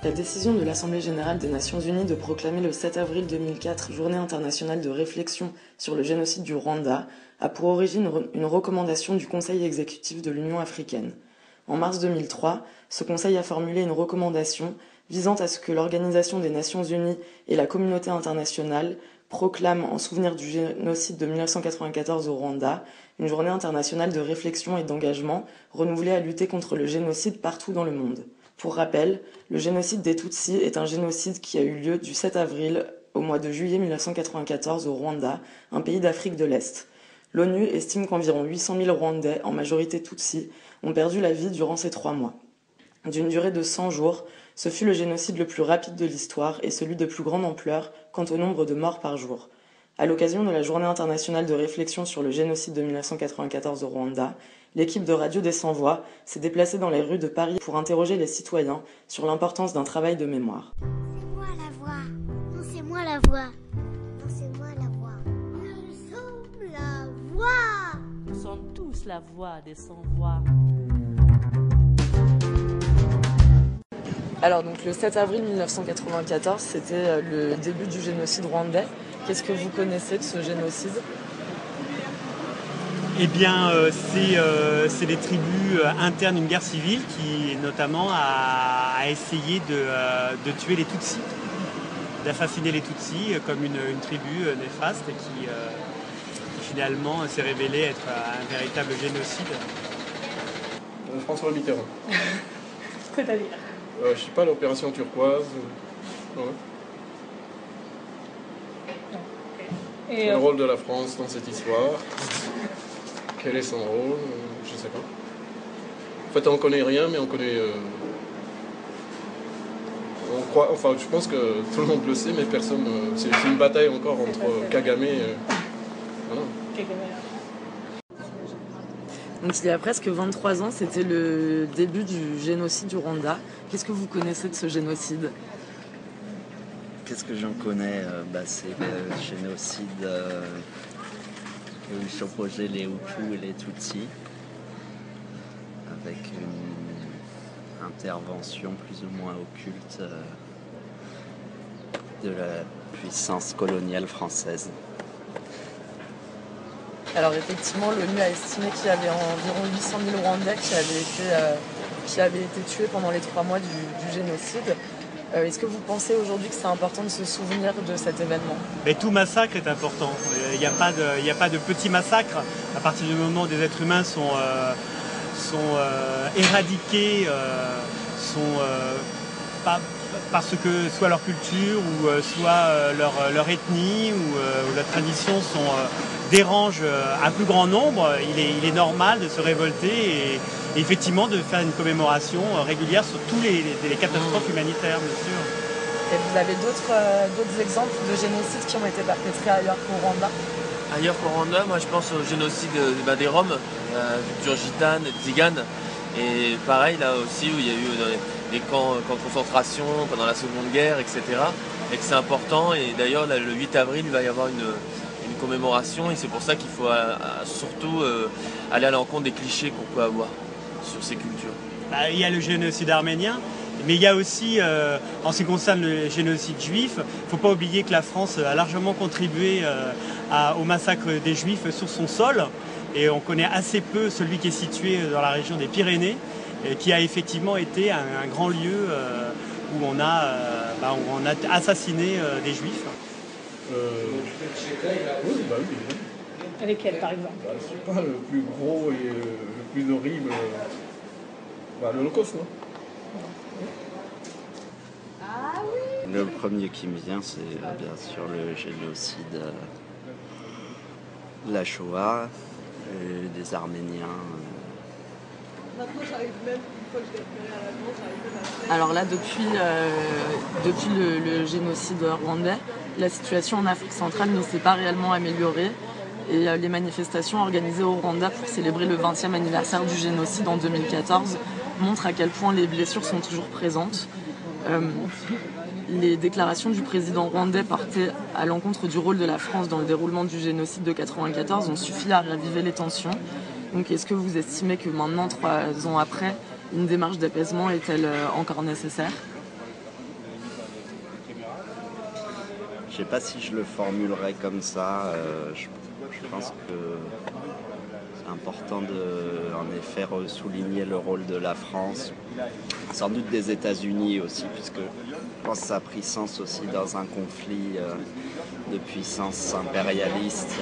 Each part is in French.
La décision de l'Assemblée générale des Nations unies de proclamer le 7 avril 2004 Journée internationale de réflexion sur le génocide du Rwanda a pour origine une recommandation du Conseil exécutif de l'Union africaine. En mars 2003, ce Conseil a formulé une recommandation visant à ce que l'Organisation des Nations unies et la communauté internationale proclament, en souvenir du génocide de 1994 au Rwanda, une journée internationale de réflexion et d'engagement renouvelée à lutter contre le génocide partout dans le monde. Pour rappel, le génocide des Tutsis est un génocide qui a eu lieu du 7 avril au mois de juillet 1994 au Rwanda, un pays d'Afrique de l'Est. L'ONU estime qu'environ 800 000 Rwandais, en majorité Tutsis, ont perdu la vie durant ces 3 mois. D'une durée de 100 jours, ce fut le génocide le plus rapide de l'histoire et celui de plus grande ampleur quant au nombre de morts par jour. À l'occasion de la Journée internationale de réflexion sur le génocide de 1994 au Rwanda, l'équipe de Radio des Sans-Voix s'est déplacée dans les rues de Paris pour interroger les citoyens sur l'importance d'un travail de mémoire. C'est moi la voix. Non, c'est moi la voix. Non, c'est moi la voix. Nous sommes la voix. Nous sommes tous la voix des sans-voix. Alors donc le 7 avril 1994, c'était le début du génocide rwandais. Qu'est-ce que vous connaissez de ce génocide ? Eh bien, c'est des tribus internes, une guerre civile qui notamment a essayé de tuer les Tutsis, d'assassiner les Tutsis comme une tribu néfaste qui finalement s'est révélée être un véritable génocide. François Mitterrand. C'est-à-dire Je sais pas, l'opération turquoise. Ouais. Et Le rôle de la France dans cette histoire. Quel est son rôle? Je sais pas. En fait, on connaît rien, mais on connaît. On croit. Enfin, je pense que tout le monde le sait, mais personne. C'est une bataille encore entre Kagame et. Voilà. Donc il y a presque 23 ans, c'était le début du génocide du Rwanda. Qu'est-ce que vous connaissez de ce génocide ? Qu'est-ce que j'en connais? C'est le génocide où ils s'opposaient les Hutus et les Tutsis, avec une intervention plus ou moins occulte de la puissance coloniale française. Alors effectivement, l'ONU a estimé qu'il y avait environ 800 000 Rwandais qui avaient été tués pendant les 3 mois du génocide. Est-ce que vous pensez aujourd'hui que c'est important de se souvenir de cet événement ? Mais tout massacre est important. Il n'y a pas de petits massacres. À partir du moment où des êtres humains sont éradiqués, parce que soit leur culture ou soit leur ethnie ou leur tradition dérangent un plus grand nombre, il est normal de se révolter et effectivement de faire une commémoration régulière sur tous les catastrophes humanitaires, bien sûr. Et vous avez d'autres exemples de génocides qui ont été perpétrés ailleurs qu'au Rwanda ? Ailleurs qu'au Rwanda, moi je pense au génocide des Roms, culture gitane, tzigane. Et pareil là aussi où il y a eu des camps de concentration pendant la Seconde Guerre, etc. Et que c'est important. Et d'ailleurs là, le 8 avril il va y avoir une commémoration et c'est pour ça qu'il faut surtout aller à l'encontre des clichés qu'on peut avoir sur ces cultures. Il y a le génocide arménien, mais il y a aussi, en ce qui concerne le génocide juif, il ne faut pas oublier que la France a largement contribué au massacre des Juifs sur son sol. Et on connaît assez peu celui qui est situé dans la région des Pyrénées, qui a effectivement été un grand lieu où on a assassiné des Juifs. Oui. lesquels par exemple? Je sais pas, le plus gros et le plus horrible. L'Holocauste, non? Le premier qui me vient, c'est bien sûr le génocide, la Shoah, des Arméniens. Alors là, depuis le génocide rwandais, la situation en Afrique centrale ne s'est pas réellement améliorée. Et les manifestations organisées au Rwanda pour célébrer le 20e anniversaire du génocide en 2014 montrent à quel point les blessures sont toujours présentes. Les déclarations du président rwandais portées à l'encontre du rôle de la France dans le déroulement du génocide de 1994 ont suffi à raviver les tensions. Donc est-ce que vous estimez que maintenant, 3 ans après, une démarche d'apaisement est-elle encore nécessaire ? sais pas si je le formulerais comme ça. Je pense que c'est important de, en effet, souligner le rôle de la France, sans doute des États-Unis aussi, puisque je pense que ça a pris sens aussi dans un conflit de puissances impérialistes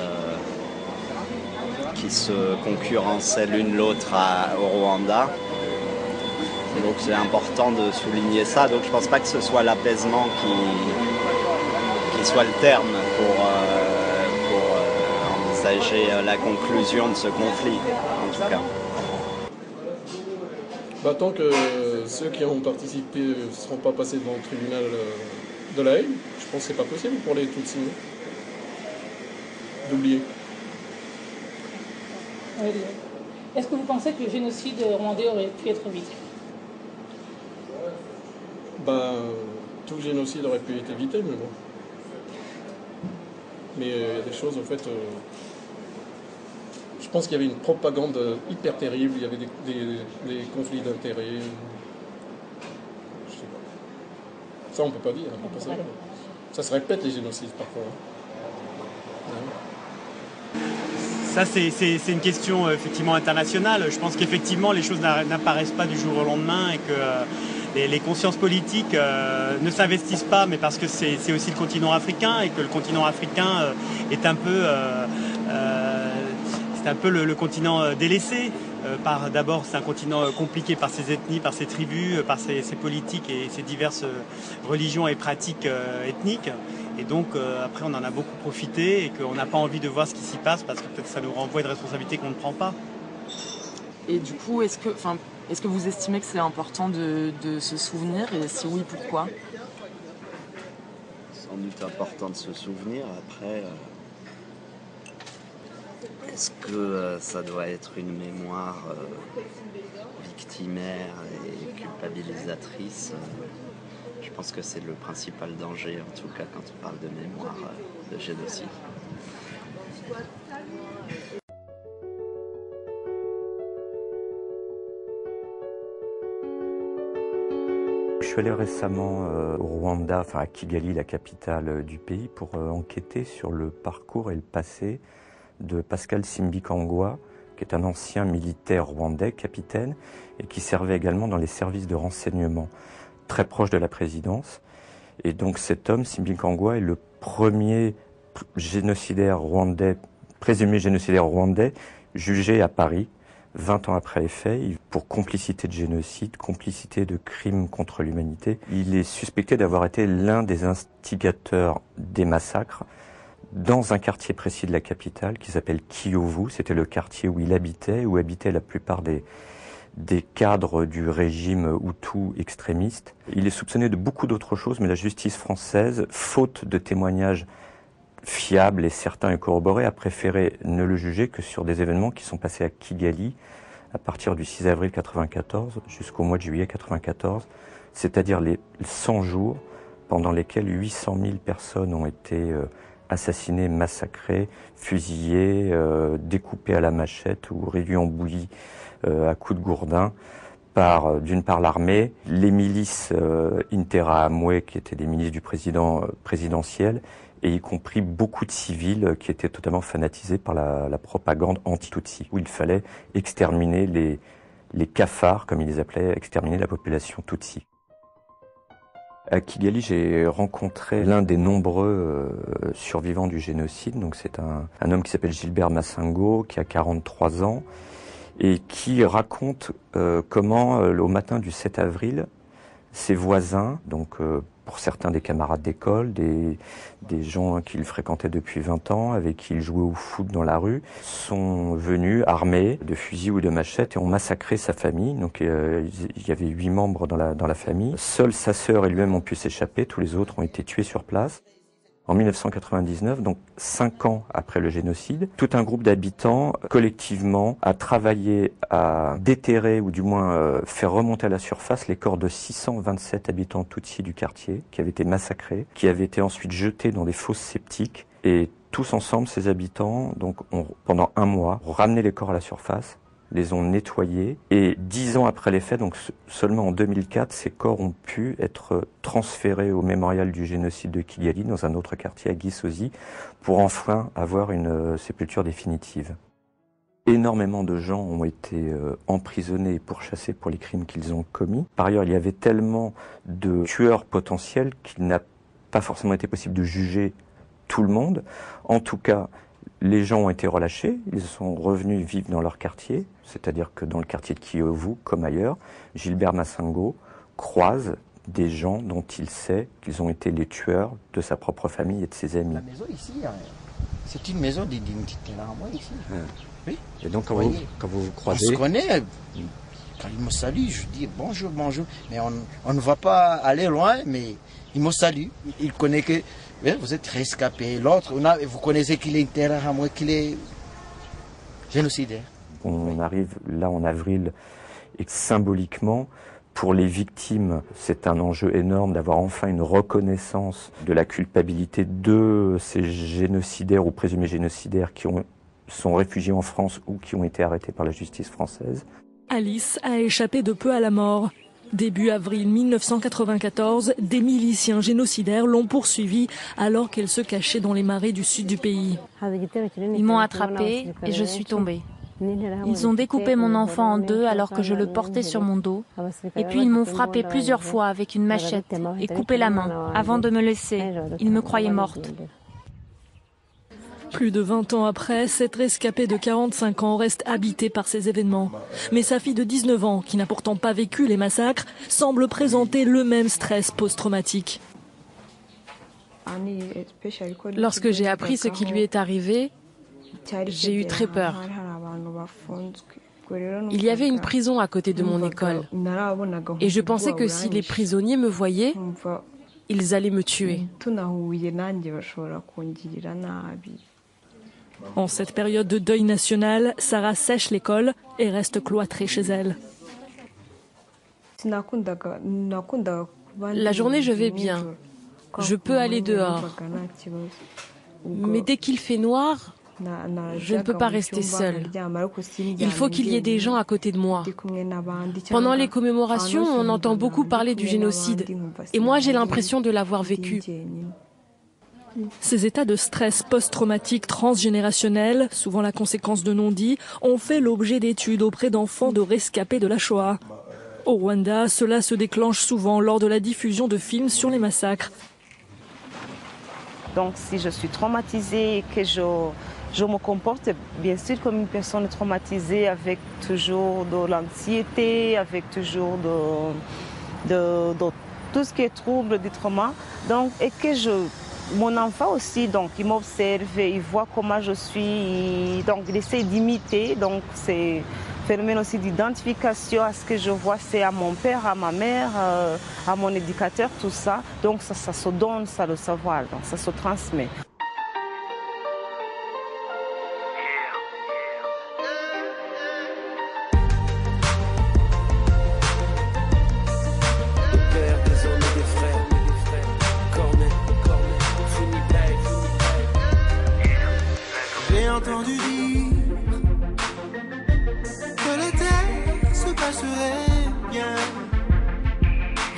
qui se concurrençaient l'une l'autre au Rwanda. Donc c'est important de souligner ça. Donc je ne pense pas que ce soit l'apaisement qui soit le terme pour envisager la conclusion de ce conflit, en tout cas. Bah, tant que ceux qui ont participé ne seront pas passés devant le tribunal de la Haye, je pense que c'est pas possible pour les Tutsis d'oublier. Est-ce que vous pensez que le génocide rwandais aurait pu être évité? Ben, tout génocide aurait pu être évité, mais bon. Mais il y a des choses, en fait... je pense qu'il y avait une propagande hyper terrible, il y avait des conflits d'intérêts. Je sais pas. Ça, on peut pas dire, on peut pas savoir. Ça se répète, les génocides, parfois. Ça, c'est une question effectivement internationale. Je pense qu'effectivement, les choses n'apparaissent pas du jour au lendemain et que les consciences politiques ne s'investissent pas, mais parce que c'est aussi le continent africain et que le continent africain est un peu le continent délaissé. D'abord, c'est un continent compliqué par ses ethnies, par ses tribus, par ses politiques et ses diverses religions et pratiques ethniques. Et donc, après, on en a beaucoup profité et qu'on n'a pas envie de voir ce qui s'y passe parce que peut-être ça nous renvoie une responsabilité qu'on ne prend pas. Et du coup, est-ce que vous estimez que c'est important de se souvenir et si oui, pourquoi? Sans doute important de se souvenir. Après, est-ce que ça doit être une mémoire victimaire et culpabilisatrice? Je pense que c'est le principal danger, en tout cas, quand on parle de mémoire de génocide. Je suis allé récemment au Rwanda, enfin à Kigali, la capitale du pays, pour enquêter sur le parcours et le passé de Pascal Simbikangwa, qui est un ancien militaire rwandais, capitaine, et qui servait également dans les services de renseignement, très proche de la présidence. Et donc cet homme, Simbikangwa, est le premier génocidaire rwandais, présumé génocidaire rwandais, jugé à Paris, 20 ans après les faits, pour complicité de génocide, complicité de crimes contre l'humanité. Il est suspecté d'avoir été l'un des instigateurs des massacres dans un quartier précis de la capitale qui s'appelle Kiyovu. C'était le quartier où il habitait, où habitaient la plupart des cadres du régime Hutu extrémiste. Il est soupçonné de beaucoup d'autres choses, mais la justice française, faute de témoignages fiables et certains et corroborés, a préféré ne le juger que sur des événements qui sont passés à Kigali à partir du 6 avril 1994 jusqu'au mois de juillet 1994, c'est-à-dire les 100 jours pendant lesquels 800 000 personnes ont été assassinés, massacrés, fusillés, découpés à la machette ou réduits en bouillie à coups de gourdin par, d'une part, l'armée, les milices Interahamwe, qui étaient des milices du présidentiel, et y compris beaucoup de civils qui étaient totalement fanatisés par la propagande anti-Tutsi, où il fallait exterminer les cafards, comme ils les appelaient, exterminer la population Tutsi. À Kigali, j'ai rencontré l'un des nombreux survivants du génocide. Donc c'est un homme qui s'appelle Gilbert Massingo, qui a 43 ans, et qui raconte comment, au matin du 7 avril, ses voisins, donc pour certains des camarades d'école, des gens qu'il fréquentait depuis 20 ans, avec qui il jouait au foot dans la rue, sont venus armés de fusils ou de machettes et ont massacré sa famille. Donc il y avait 8 membres dans la famille. Seule sa sœur et lui-même ont pu s'échapper, tous les autres ont été tués sur place. En 1999, donc 5 ans après le génocide, tout un groupe d'habitants, collectivement, a travaillé à déterrer, ou du moins faire remonter à la surface les corps de 627 habitants Tutsis du quartier, qui avaient été massacrés, qui avaient été ensuite jetés dans des fosses septiques. Et tous ensemble, ces habitants, donc, ont, pendant un mois, ramené les corps à la surface, les ont nettoyés et 10 ans après les faits, donc seulement en 2004, ces corps ont pu être transférés au mémorial du génocide de Kigali dans un autre quartier à Gisozi pour enfin avoir une sépulture définitive. Énormément de gens ont été emprisonnés et pourchassés pour les crimes qu'ils ont commis. Par ailleurs, il y avait tellement de tueurs potentiels qu'il n'a pas forcément été possible de juger tout le monde. En tout cas, les gens ont été relâchés, ils sont revenus vivre dans leur quartier, c'est-à-dire que dans le quartier de Kiyovu, comme ailleurs, Gilbert Massingo croise des gens dont il sait qu'ils ont été les tueurs de sa propre famille et de ses amis. La maison ici, c'est une maison d'identité là, moi ici. Oui. Et donc quand vous croisez... On se connaît. Quand il me salue, je dis bonjour, bonjour. Mais on ne va pas aller loin, mais il me salue. Il connaît que vous êtes rescapé. L'autre, vous connaissez qu'il est intérêt, qu'il est génocidaire. On arrive là en avril et symboliquement, pour les victimes, c'est un enjeu énorme d'avoir enfin une reconnaissance de la culpabilité de ces génocidaires ou présumés génocidaires qui sont réfugiés en France ou qui ont été arrêtés par la justice française. Alice a échappé de peu à la mort. Début avril 1994, des miliciens génocidaires l'ont poursuivie alors qu'elle se cachait dans les marais du sud du pays. Ils m'ont attrapée et je suis tombée. Ils ont découpé mon enfant en deux alors que je le portais sur mon dos. Et puis ils m'ont frappé plusieurs fois avec une machette et coupé la main avant de me laisser. Ils me croyaient morte. Plus de 20 ans après, cette rescapée de 45 ans reste habitée par ces événements. Mais sa fille de 19 ans, qui n'a pourtant pas vécu les massacres, semble présenter le même stress post-traumatique. Lorsque j'ai appris ce qui lui est arrivé, j'ai eu très peur. Il y avait une prison à côté de mon école. Et je pensais que si les prisonniers me voyaient, ils allaient me tuer. En cette période de deuil national, Sarah sèche l'école et reste cloîtrée chez elle. La journée, je vais bien. Je peux aller dehors. Mais dès qu'il fait noir, je ne peux pas rester seule. Il faut qu'il y ait des gens à côté de moi. Pendant les commémorations, on entend beaucoup parler du génocide. Et moi, j'ai l'impression de l'avoir vécu. Ces états de stress post-traumatique transgénérationnel, souvent la conséquence de non-dits, ont fait l'objet d'études auprès d'enfants de rescapés de la Shoah. Au Rwanda, cela se déclenche souvent lors de la diffusion de films sur les massacres. Donc si je suis traumatisée et que je me comporte bien sûr comme une personne traumatisée avec toujours de l'anxiété, avec toujours de tout ce qui est trouble du trauma, donc, et que mon enfant aussi, donc, il m'observe, il voit comment je suis, donc il essaie d'imiter, donc c'est un phénomène aussi d'identification à ce que je vois, c'est à mon père, à ma mère, à mon éducateur, tout ça. Donc ça se donne, ça le savoir, donc ça se transmet. J'ai entendu dire que la terre se passerait bien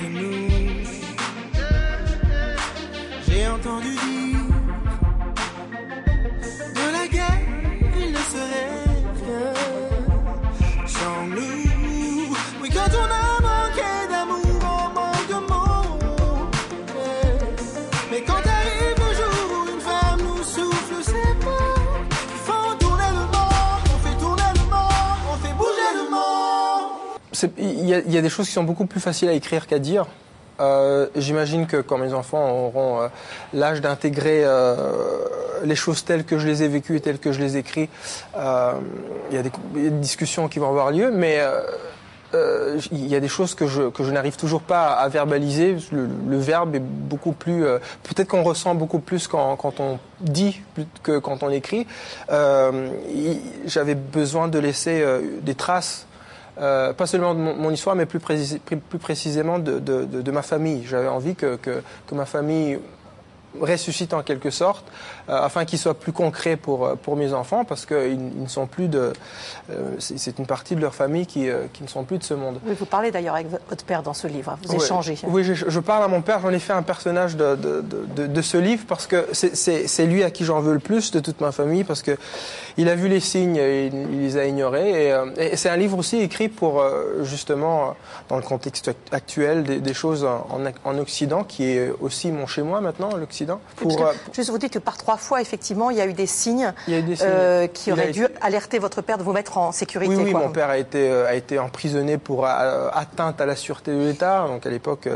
de nous. J'ai entendu dire de la guerre, il ne serait rien sans nous. Oui, quand on a manqué d'amour, on manque de mots. Mais quand arrive le jour où une femme nous souffle ses mots, il y a des choses qui sont beaucoup plus faciles à écrire qu'à dire. J'imagine que quand mes enfants auront l'âge d'intégrer les choses telles que je les ai vécues et telles que je les écris, il y a des discussions qui vont avoir lieu, mais il y a des choses que je n'arrive toujours pas à verbaliser. Le verbe est beaucoup plus... peut-être qu'on ressent beaucoup plus quand on dit que quand on écrit. J'avais besoin de laisser des traces. Pas seulement de mon histoire, mais plus précisément de ma famille. J'avais envie que ma famille ressuscite en quelque sorte, afin qu'il soit plus concret pour mes enfants, parce qu'ils ne sont plus de... c'est une partie de leur famille qui ne sont plus de ce monde. Oui, vous parlez d'ailleurs avec votre père dans ce livre, vous échangez. Oui, je parle à mon père, j'en ai fait un personnage de ce livre, parce que c'est lui à qui j'en veux le plus de toute ma famille, parce qu'il a vu les signes, et il les a ignorés, et c'est un livre aussi écrit pour, justement, dans le contexte actuel des choses en Occident, qui est aussi mon chez-moi maintenant, l'Occident. Juste vous dites que par 3 fois, effectivement, il y a eu des signes, qui auraient dû alerter votre père de vous mettre en sécurité. Oui, mon père a été emprisonné pour atteinte à la sûreté de l'État, donc à l'époque,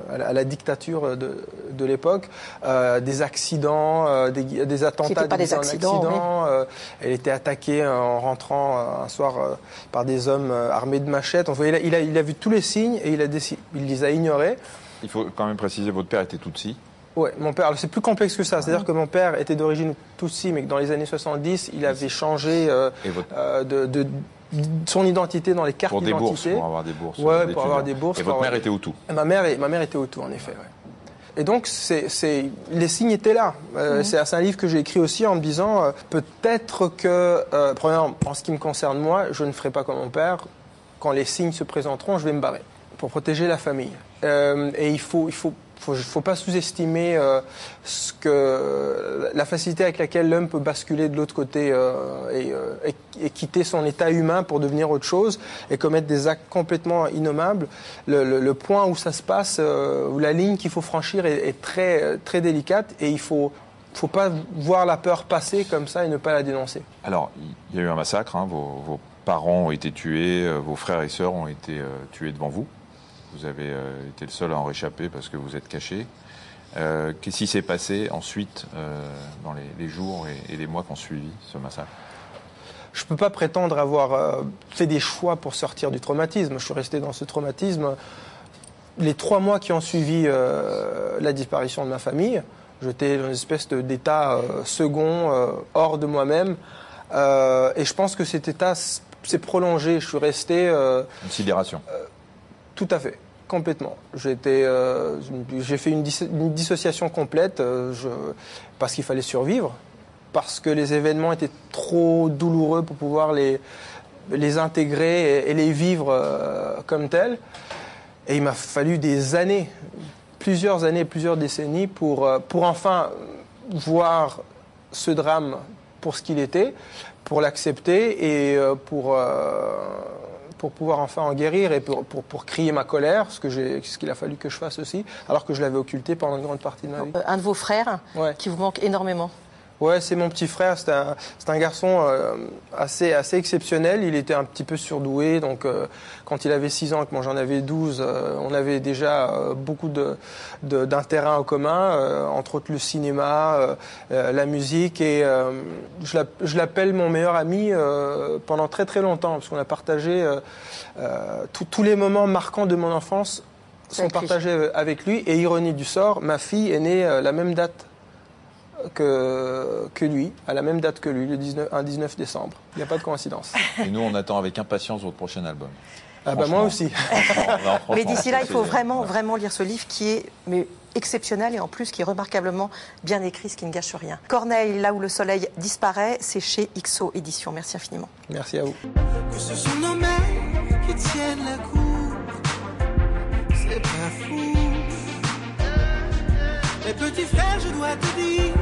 à la dictature de l'époque, des accidents, des attentats, des accidents. Elle était attaquée en rentrant un soir par des hommes armés de machettes. Enfin, il a vu tous les signes et il les a ignorés. Il faut quand même préciser, votre père était Tutsi. Oui, mon père, c'est plus complexe que ça. C'est-à-dire que mon père était d'origine Tutsi, mais que dans les années 70, il avait changé de son identité dans les cartes d'identité. Pour avoir des bourses. Oui, pour avoir des bourses. Et votre mère était Hutu. Ma mère était Hutu, en effet. Ouais. Et donc, les signes étaient là. C'est un livre que j'ai écrit aussi en me disant, peut-être que, premièrement, en ce qui me concerne moi, je ne ferai pas comme mon père. Quand les signes se présenteront, je vais me barrer pour protéger la famille. Et il faut pas sous-estimer la facilité avec laquelle l'homme peut basculer de l'autre côté et quitter son état humain pour devenir autre chose et commettre des actes complètement innommables. Le point où ça se passe, où la ligne qu'il faut franchir est très, très délicate, et il faut pas voir la peur passer comme ça et ne pas la dénoncer. Alors, il y a eu un massacre, hein, vos parents ont été tués, vos frères et sœurs ont été tués devant vous. Vous avez été le seul à en réchapper parce que vous êtes caché. Qu'est-ce qui s'est passé ensuite dans les jours et les mois qui ont suivi ce massacre? Je ne peux pas prétendre avoir fait des choix pour sortir du traumatisme. Je suis resté dans ce traumatisme. Les 3 mois qui ont suivi la disparition de ma famille, j'étais dans une espèce d'état second, hors de moi-même. Et je pense que cet état s'est prolongé. Je suis resté... Une sidération. Tout à fait, complètement. J'ai fait une dissociation complète parce qu'il fallait survivre, parce que les événements étaient trop douloureux pour pouvoir les intégrer et les vivre comme tels. Et il m'a fallu des années, plusieurs décennies pour enfin voir ce drame pour ce qu'il était, pour l'accepter et pour pouvoir enfin en guérir et pour crier ma colère, ce qu'il a fallu que je fasse aussi, alors que je l'avais occulté pendant une grande partie de ma vie. Un de vos frères qui vous manque énormément. Ouais, c'est mon petit frère. C'est un garçon assez exceptionnel. Il était un petit peu surdoué. Donc, quand il avait 6 ans et que moi j'en avais 12, on avait déjà beaucoup d'intérêts en commun, entre autres le cinéma, la musique. Et je l'appelle mon meilleur ami pendant très très longtemps, parce qu'on a partagé tous les moments marquants de mon enfance sont partagés avec lui. Et ironie du sort, ma fille est née la même date que lui, à la même date que lui, un 19 décembre. Il n'y a pas de coïncidence. Et nous, on attend avec impatience votre prochain album. Ah bah moi aussi. Mais d'ici là, il faut vraiment lire ce livre qui est exceptionnel et en plus qui est remarquablement bien écrit, ce qui ne gâche rien. Corneille, là où le soleil disparaît, c'est chez XO Éditions. Merci infiniment. Merci à vous. Que ce sont nos mères qui tiennent la cour, c'est pas fou. Mes petits frères, je dois te dire